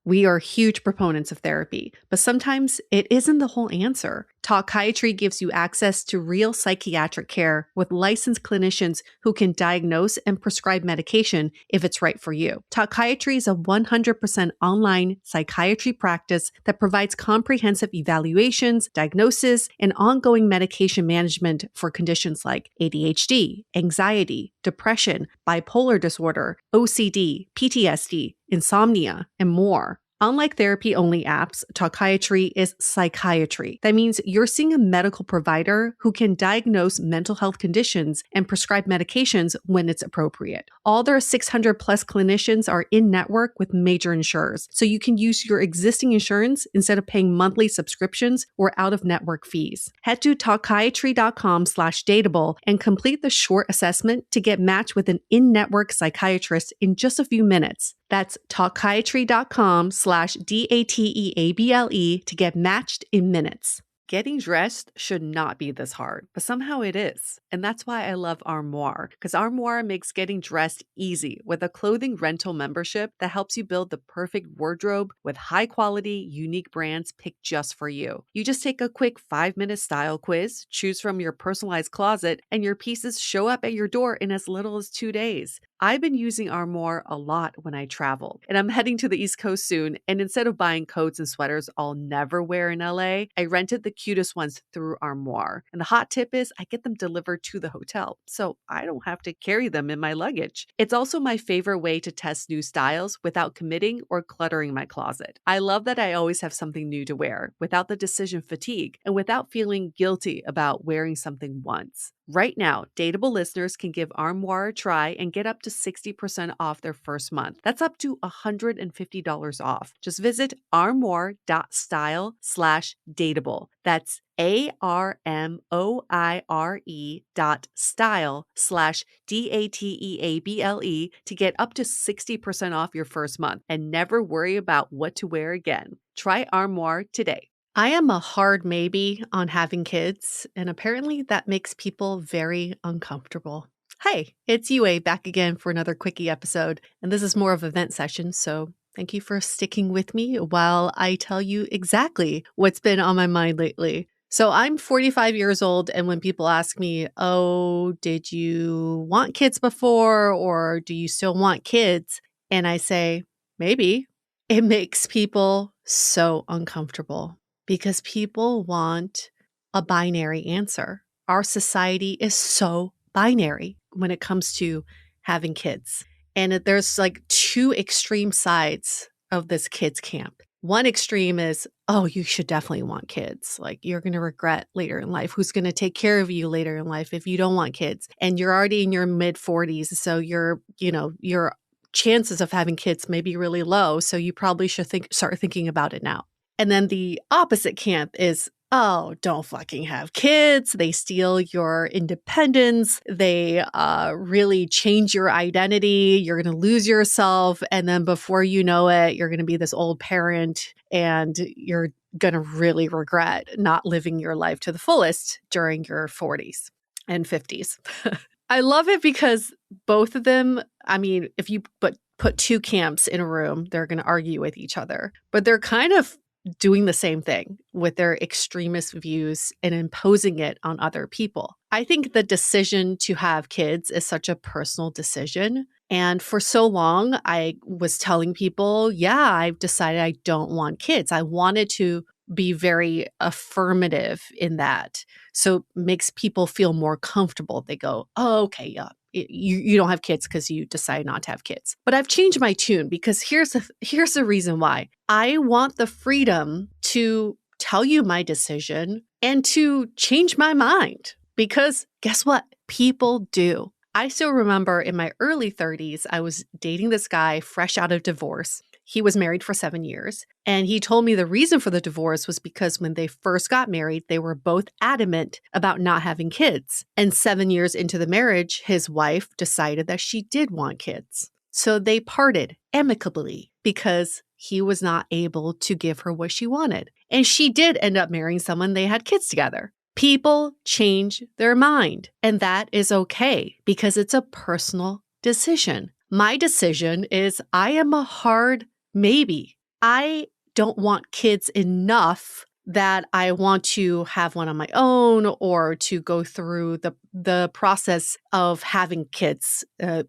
We are huge proponents of therapy, but sometimes it isn't the whole answer. Talkiatry gives you access to real psychiatric care with licensed clinicians who can diagnose and prescribe medication if it's right for you. Talkiatry is a 100% online psychiatry practice that provides comprehensive evaluations, diagnosis, and ongoing medication management for conditions like ADHD, anxiety, depression, bipolar disorder, OCD, PTSD, insomnia, and more. Unlike therapy-only apps, Talkiatry is psychiatry. That means you're seeing a medical provider who can diagnose mental health conditions and prescribe medications when it's appropriate. All their 600 plus clinicians are in network with major insurers, so you can use your existing insurance instead of paying monthly subscriptions or out-of-network fees. Head to talkiatry.com/dateable and complete the short assessment to get matched with an in-network psychiatrist in just a few minutes. That's talkiatry.com/DATEABLE to get matched in minutes. Getting dressed should not be this hard, but somehow it is. And that's why I love Armoire, because Armoire makes getting dressed easy with a clothing rental membership that helps you build the perfect wardrobe with high quality, unique brands picked just for you. You just take a quick 5-minute style quiz, choose from your personalized closet, and your pieces show up at your door in as little as 2 days. I've been using Armoire a lot when I travel, and I'm heading to the East Coast soon. And instead of buying coats and sweaters I'll never wear in LA, I rented the cutest ones through Armoire. And the hot tip is I get them delivered to the hotel, so I don't have to carry them in my luggage. It's also my favorite way to test new styles without committing or cluttering my closet. I love that I always have something new to wear without the decision fatigue and without feeling guilty about wearing something once. Right now, Dateable listeners can give Armoire a try and get up to 60% off their first month. That's up to $150 off. Just visit armoire.style/dateable. That's ARMOIRE.style/DATEABLE to get up to 60% off your first month and never worry about what to wear again. Try Armoire today. I am a hard maybe on having kids, and apparently that makes people very uncomfortable. Hey, it's Yue back again for another Quickie episode, and this is more of a vent session, so thank you for sticking with me while I tell you exactly what's been on my mind lately. So I'm 45 years old, and when people ask me, oh, did you want kids before, or do you still want kids? And I say, maybe. It makes people so uncomfortable because people want a binary answer. Our society is so binary when it comes to having kids. And there's like two extreme sides of this kids camp. One extreme is, oh, you should definitely want kids. Like you're going to regret later in life. Who's going to take care of you later in life if you don't want kids? And you're already in your mid 40s. So your chances of having kids may be really low. So you probably should start thinking about it now. And then the opposite camp is, oh, don't fucking have kids. They steal your independence. They really change your identity. You're going to lose yourself. And then before you know it, you're going to be this old parent and you're going to really regret not living your life to the fullest during your 40s and 50s. I love it because both of them, I mean, if you put two camps in a room, they're going to argue with each other. But they're kind of doing the same thing with their extremist views and imposing it on other people. I think the decision to have kids is such a personal decision. And for so long, I was telling people, yeah, I've decided I don't want kids. I wanted to be very affirmative in that. So it makes people feel more comfortable. They go, oh, okay, yeah. You don't have kids because you decide not to have kids. But I've changed my tune because here's the reason why. I want the freedom to tell you my decision and to change my mind because guess what? People do. I still remember in my early 30s, I was dating this guy fresh out of divorce. He was married for 7 years. And he told me the reason for the divorce was because when they first got married, they were both adamant about not having kids. And 7 years into the marriage, his wife decided that she did want kids. So they parted amicably because he was not able to give her what she wanted. And she did end up marrying someone. They had kids together. People change their mind. And that is okay because it's a personal decision. My decision is I am a hard maybe. I don't want kids enough that I want to have one on my own or to go through the process of having kids,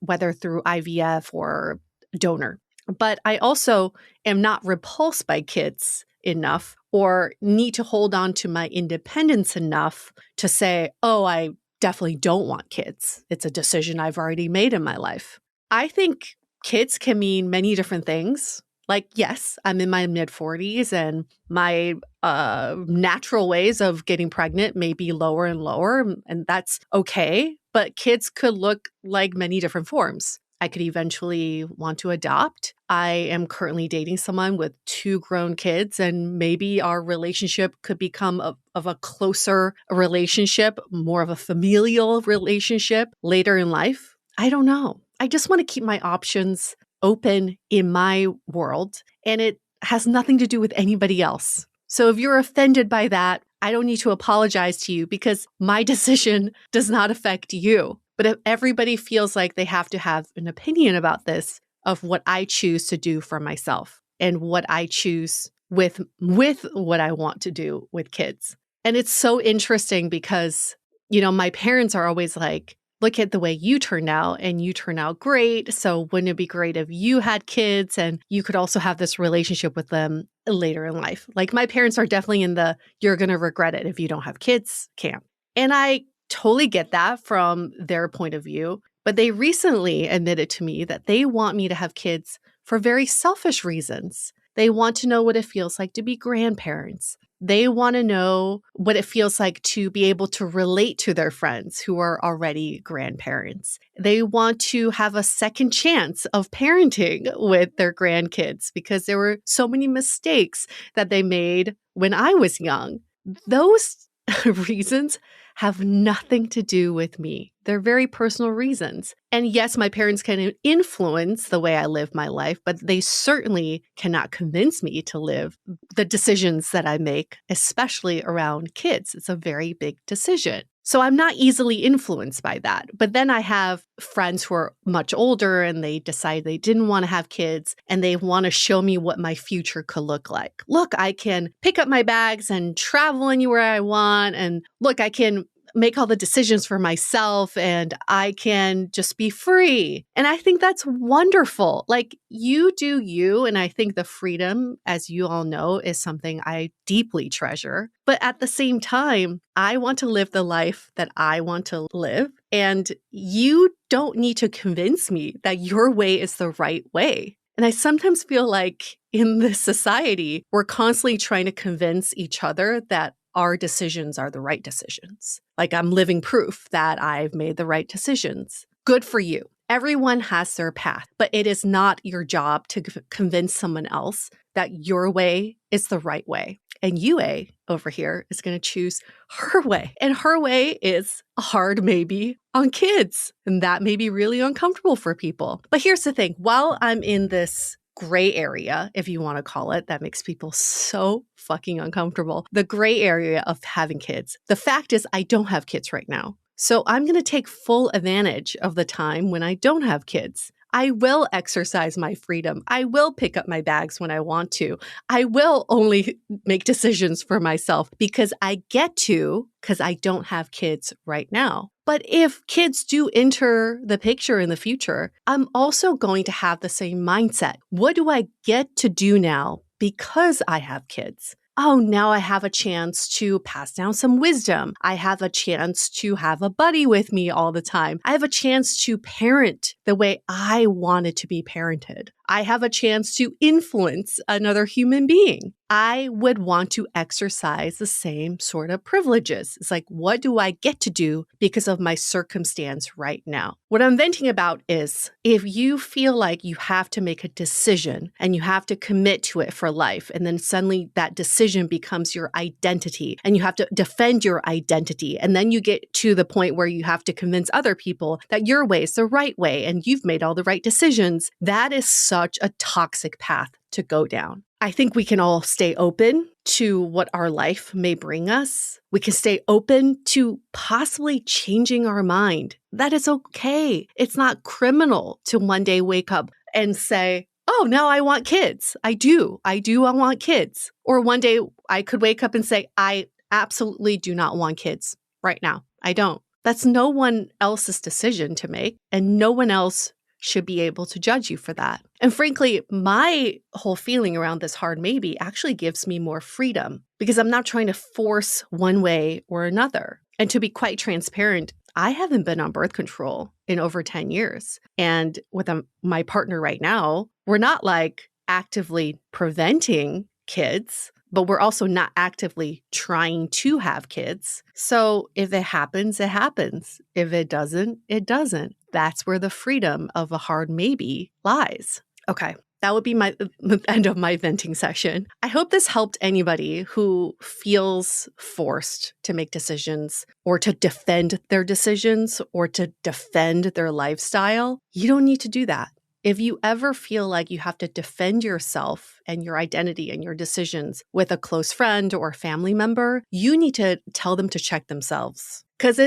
whether through IVF or donor. But I also am not repulsed by kids enough or need to hold on to my independence enough to say, oh, I definitely don't want kids. It's a decision I've already made in my life. I think kids can mean many different things. Like, yes, I'm in my mid-40s and my natural ways of getting pregnant may be lower and lower, and that's okay. But kids could look like many different forms. I could eventually want to adopt. I am currently dating someone with 2 grown kids, and maybe our relationship could become of a closer relationship, more of a familial relationship later in life. I don't know. I just want to keep my options open in my world, and it has nothing to do with anybody else. So if you're offended by that, I don't need to apologize to you because my decision does not affect you. But if everybody feels like they have to have an opinion about this, of what I choose to do for myself and what I choose with what I want to do with kids. And it's so interesting because, my parents are always like, look at the way you turned out and you turned out great. So wouldn't it be great if you had kids and you could also have this relationship with them later in life? Like my parents are definitely in the you're going to regret it if you don't have kids camp. And I totally get that from their point of view. But they recently admitted to me that they want me to have kids for very selfish reasons. They want to know what it feels like to be grandparents. They want to know what it feels like to be able to relate to their friends who are already grandparents. They want to have a second chance of parenting with their grandkids because there were so many mistakes that they made when I was young. Those reasons have nothing to do with me. They're very personal reasons. And yes, my parents can influence the way I live my life, but they certainly cannot convince me to live the decisions that I make, especially around kids. It's a very big decision. So I'm not easily influenced by that. But then I have friends who are much older and they decide they didn't want to have kids and they want to show me what my future could look like. Look, I can pick up my bags and travel anywhere I want. And look, I can make all the decisions for myself and I can just be free. And I think that's wonderful. Like you do you. And I think the freedom, as you all know, is something I deeply treasure. But at the same time, I want to live the life that I want to live. And you don't need to convince me that your way is the right way. And I sometimes feel like in this society, we're constantly trying to convince each other that our decisions are the right decisions. Like I'm living proof that I've made the right decisions. Good for you. Everyone has their path, but it is not your job to convince someone else that your way is the right way. And Yue over here is going to choose her way. And her way is hard maybe on kids. And that may be really uncomfortable for people. But here's the thing. While I'm in this gray area, if you want to call it, that makes people so fucking uncomfortable. The gray area of having kids. The fact is I don't have kids right now. So I'm going to take full advantage of the time when I don't have kids. I will exercise my freedom. I will pick up my bags when I want to. I will only make decisions for myself because I get to, because I don't have kids right now. But if kids do enter the picture in the future, I'm also going to have the same mindset. What do I get to do now because I have kids? Oh, now I have a chance to pass down some wisdom. I have a chance to have a buddy with me all the time. I have a chance to parent the way I wanted to be parented. I have a chance to influence another human being. I would want to exercise the same sort of privileges. It's like, what do I get to do because of my circumstance right now? What I'm venting about is if you feel like you have to make a decision and you have to commit to it for life, and then suddenly that decision becomes your identity and you have to defend your identity. And then you get to the point where you have to convince other people that your way is the right way and you've made all the right decisions. That is such a toxic path to go down. I think we can all stay open to what our life may bring us. We can stay open to possibly changing our mind. That is okay. It's not criminal to one day wake up and say, oh, now I want kids. I do. I want kids. Or one day I could wake up and say, I absolutely do not want kids right now. I don't. That's no one else's decision to make, and no one else should be able to judge you for that. And frankly, my whole feeling around this hard maybe actually gives me more freedom because I'm not trying to force one way or another. And to be quite transparent, I haven't been on birth control in over 10 years. And with my partner right now, we're not like actively preventing kids, but we're also not actively trying to have kids. So if it happens, it happens. If it doesn't, it doesn't. That's where the freedom of a hard maybe lies. Okay. That would be the end of my venting session. I hope this helped anybody who feels forced to make decisions or to defend their decisions or to defend their lifestyle. You don't need to do that. If you ever feel like you have to defend yourself and your identity and your decisions with a close friend or family member, you need to tell them to check themselves because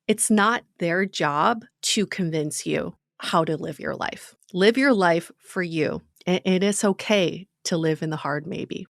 it's not their job to convince you how to live your life. Live your life for you. And it is okay to live in the hard maybe.